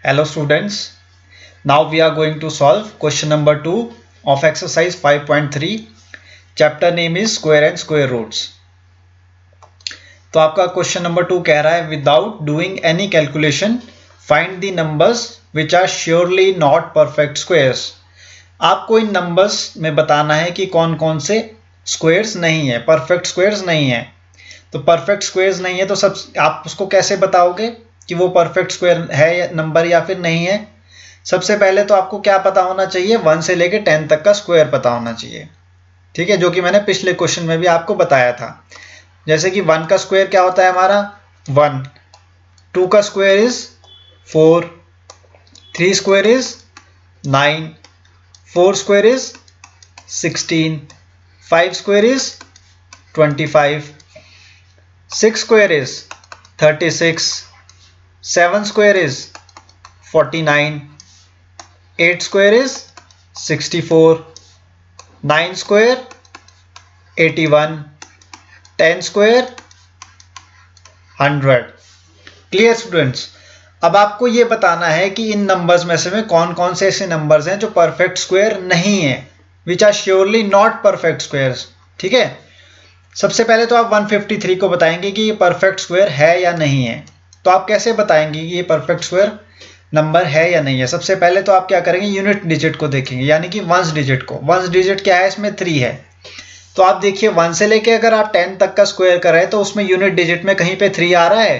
Hello students, now we are going to solve question number 2 of exercise 5.3. Chapter name is square and square roots. तो आपका question number 2 कह रहा है without doing any calculation find the numbers which are surely not perfect squares. आपको इन numbers में बताना है कि कौन कौन से स्क्वायर्स नहीं है, परफेक्ट स्क्वायर्स नहीं है. तो परफेक्ट स्क्वायर्स नहीं है तो सब आप उसको कैसे बताओगे कि वो परफेक्ट स्क्वायर है नंबर या फिर नहीं है. सबसे पहले तो आपको क्या पता होना चाहिए, 1 से लेकर 10 तक का स्क्वायर पता होना चाहिए. ठीक है, जो कि मैंने पिछले क्वेश्चन में भी आपको बताया था. जैसे कि 1 का स्क्वायर क्या होता है हमारा 1, 2 का square is 4, 3 square is 9, 4 square is 16, 5 square is 25, 6 square is 36, 7 square is 49, 8 square is 64, 9 square 81, 10 square 100. Clear students. अब आपको ये बताना है कि इन नंबर्स में से कौन कौन से ऐसे नंबर्स हैं जो परफेक्ट स्क्वायर नहीं है, which are surely not perfect squares. ठीक है, सबसे पहले तो आप 153 को बताएंगे कि ये परफेक्ट स्क्वायर है या नहीं है. तो आप कैसे बताएंगे कि ये परफेक्ट स्क्वायर नंबर है या नहीं है. सबसे पहले तो आप क्या करेंगे, यूनिट डिजिट को देखेंगे, यानी कि वंस डिजिट को. वंस डिजिट क्या है, इसमें 3 है. तो आप देखिए 1 से लेके अगर आप 10 तक का स्क्वायर कर रहे हैं तो उसमें यूनिट डिजिट में कहीं पे 3 आ रहा है,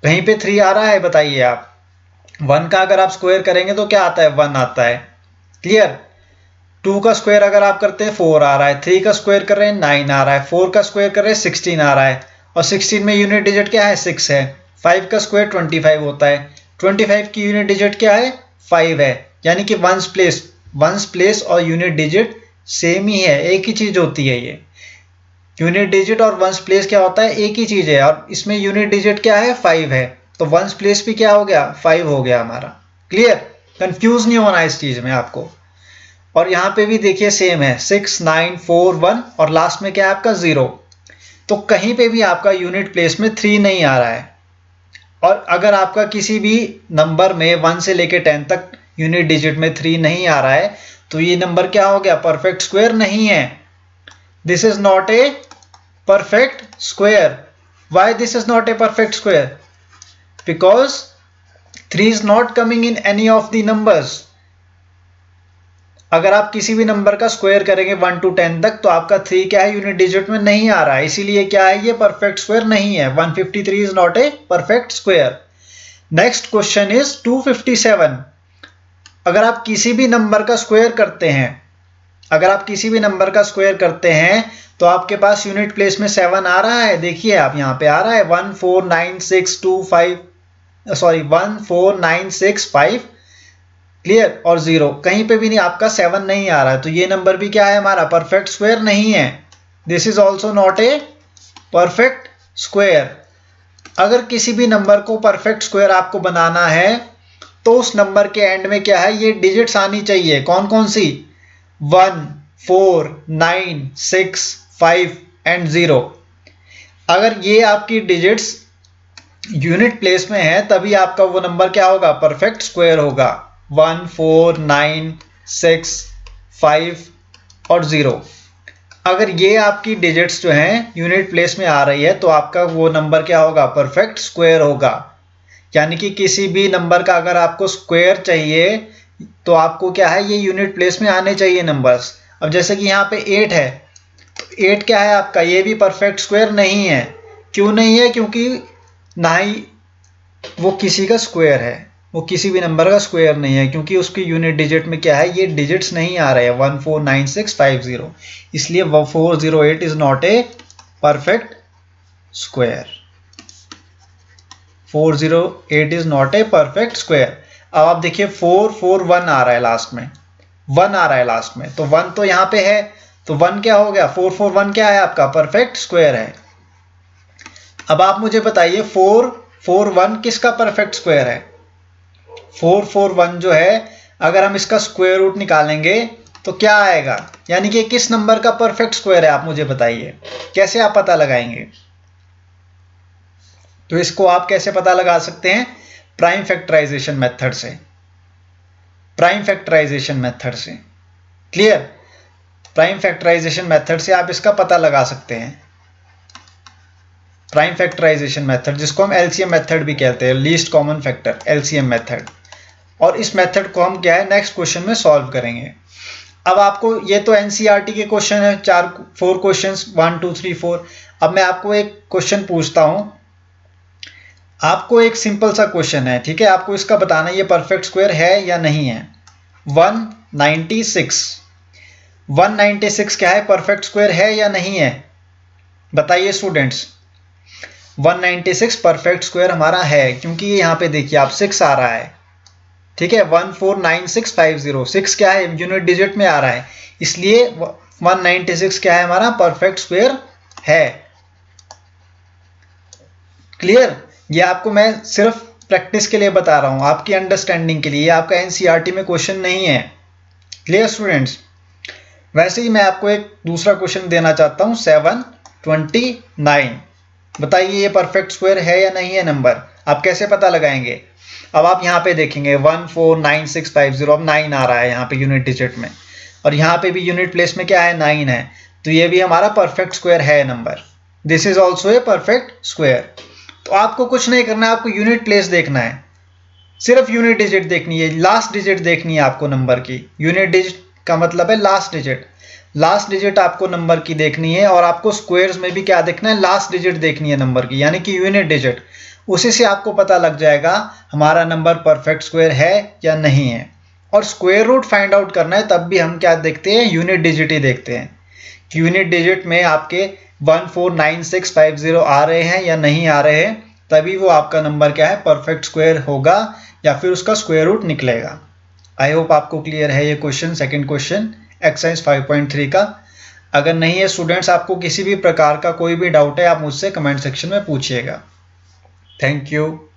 कहीं पे 3 आ रहा है, बताइए आप. 1 का अगर आप स्क्वायर करेंगे तो क्या आता है, 1 आता है. क्लियर. 2 का स्क्वायर अगर आप करते हैं 4 आ रहा है, 3 का स्क्वायर कर रहे हैं 9 आ रहा है, 4 का स्क्वायर कर रहे हैं 16 आ रहा है, और 16 में यूनिट डिजिट क्या है, 6 है. 5 का स्क्वायर 25 होता है, 25 की यूनिट डिजिट क्या है, 5 है. यानी कि वंस प्लेस और यूनिट डिजिट सेम ही है, एक ही चीज होती है. ये यूनिट डिजिट और वंस प्लेस क्या होता है, एक ही चीज है. और इसमें यूनिट डिजिट क्या है, 5 है, तो वंस प्लेस भी क्या हो गया, 5 हो गया हमारा. क्लियर. कंफ्यूज नहीं होना इस चीज में आपको. और यहाँ पे भी देखिए सेम है, 6, 9, 4, 1 और लास्ट में क्या है आपका 0. तो कहीं पे भी आपका यूनिट प्लेस में 3 नहीं आ रहा है. और अगर आपका किसी भी नंबर में 1 से लेके 10 तक यूनिट डिजिट में 3 नहीं आ रहा है तो ये नंबर क्या हो गया, परफेक्ट स्क्वायर नहीं है. This is not a perfect square. Why this is not a perfect square, because 3 is not coming in any of the numbers. अगर आप किसी भी नंबर का स्क्वायर करेंगे 1 to 10 तक तो आपका 3 क्या है, यूनिट डिजिट में नहीं आ रहा है, इसीलिए क्या है, ये परफेक्ट स्क्वायर नहीं है. 153 is not a perfect square. Next question is 257. अगर आप किसी भी नंबर का स्क्वायर करते हैं, अगर आप किसी भी नंबर का स्क्वायर करते हैं तो आपके पास यूनिट प्लेस में 7 आ रहा है. देखिए आप यहाँ पे आ रहा है 14965. क्लियर. और 0 कहीं पे भी नहीं, आपका 7 नहीं आ रहा है, तो ये नंबर भी क्या है हमारा, परफेक्ट स्क्वायर नहीं है. This is also not a perfect square. अगर किसी भी नंबर को परफेक्ट स्क्वायर आपको बनाना है तो उस नंबर के एंड में क्या है, ये डिजिट्स आनी चाहिए. कौन कौन सी, 1, 4, 9, 6, 5 एंड 0. अगर ये आपकी डिजिट्स यूनिट प्लेस में है तभी आपका वो नंबर क्या होगा, परफेक्ट स्क्वायर होगा. 1, 4, 9, 6, 5 और 0. अगर ये आपकी डिजिट्स जो हैं यूनिट प्लेस में आ रही है तो आपका वो नंबर क्या होगा, परफेक्ट स्क्वायर होगा. यानी कि किसी भी नंबर का अगर आपको स्क्वायर चाहिए तो आपको क्या है, ये यूनिट प्लेस में आने चाहिए नंबर्स. अब जैसे कि यहाँ पे 8 है, तो 8 क्या है आपका, ये भी परफेक्ट स्क्वायर नहीं है. क्यों नहीं है, क्योंकि ना ही वो किसी का स्क्वायर है, वो किसी भी नंबर का स्क्वायर नहीं है, क्योंकि उसकी यूनिट डिजिट में क्या है, ये डिजिट्स नहीं आ रहे हैं 1, 4, 9, 6, 5, 0. इसलिए 408 is not a perfect square. 408 is not a perfect square. अब आप देखिए 441 आ रहा है लास्ट में, 1 आ रहा है लास्ट में, तो 1 तो यहाँ पे है, तो 1 क्या हो गया, 441 क्या है आपका, परफेक्ट स्क्वायर है. अब आप मुझे बताइए 441 किसका परफेक्ट स्क्वायर है. 441 जो है अगर हम इसका स्क्वायर रूट निकालेंगे तो क्या आएगा, यानी कि किस नंबर का परफेक्ट स्क्वायर है, आप मुझे बताइए. कैसे आप पता लगाएंगे, तो इसको आप कैसे पता लगा सकते हैं, प्राइम फैक्टराइजेशन मेथड से, प्राइम फैक्टराइजेशन मेथड से। क्लियर? प्राइम फैक्टराइजेशन मेथड से आप इसका पता लगा सकते हैं। प्राइम फैक्टराइजेशन मेथड, जिसको हम एलसीएम मेथड भी कहते हैं, least common factor, LCM method. और इस मेथड को हम क्या है नेक्स्ट क्वेश्चन में सॉल्व करेंगे। अब आपको ये तो एनसीईआरटी के क्वेश्चन है, 4 क्वेश्चंस 1 2 3 4। अब मैं आपको एक क्वेश्चन पूछता हूं, आपको एक सिंपल सा क्वेश्चन है, ठीक है। आपको इसका बताना ये परफेक्ट स्क्वायर है या नहीं है। 196 क्या है, परफेक्ट स्क्वायर है या नहीं है, बताइए स्टूडेंट्स। 196 परफेक्ट स्क्वायर हमारा है, क्योंकि ये यहाँ पे देखिए आप 6 आ रहा है, ठीक है। 149650, 6 क्या है, यूनिट डिजिट में आ रहा है, इसलिए 196 क्या है हमारा, परफेक्ट स्क्वायर है। क्लियर? ये आपको मैं सिर्फ प्रैक्टिस के लिए बता रहा हूं, आपकी अंडरस्टैंडिंग के लिए, ये आपका एनसीईआरटी में क्वेश्चन नहीं है। Clear students? वैसे ही मैं आपको एक दूसरा क्वेश्चन देना चाहता हूं, 729। बताइए ये परफेक्ट स्क्वायर है या नहीं है नंबर, आप कैसे पता लगाएंगे। अब आप यहाँ पे देखेंगे 149650, अब 9 आ रहा है यहाँ पे यूनिट डिजिट में, और यहाँ पे भी यूनिट प्लेस में क्या है, 9 है, तो ये भी हमारा परफेक्ट स्क्वायर है number. This is also a perfect square. तो आपको कुछ नहीं करना है, आपको यूनिट प्लेस देखना है, सिर्फ यूनिट डिजिट देखनी है, लास्ट डिजिट देखनी है आपको नंबर की। यूनिट डिजिट का मतलब है लास्ट डिजिट, लास्ट डिजिट आपको नंबर की देखनी है, और आपको स्क्वायर्स में भी क्या देखना है, लास्ट डिजिट देखनी है नंबर की, यानी कि यूनिट डिजिट। उसी से आपको पता लग जाएगा हमारा नंबर परफेक्ट स्क्वायर है या नहीं है। और स्क्वायर रूट फाइंड आउट करना है, तब भी हम क्या देखते हैं, यूनिट डिजिट ही देखते हैं। यूनिट डिजिट में आपके 149650 आ रहे हैं या नहीं आ रहे हैं, तभी वो आपका नंबर क्या है, परफेक्ट स्क्वायर होगा या फिर उसका स्क्वायर रूट निकलेगा। आई होप आपको क्लियर है ये क्वेश्चन, सेकंड क्वेश्चन एक्सरसाइज 5.3 का। अगर नहीं है स्टूडेंट्स, आपको किसी भी प्रकार का कोई भी डाउट है, आप मुझसे कमेंट सेक्शन में पूछिएगा। Thank you.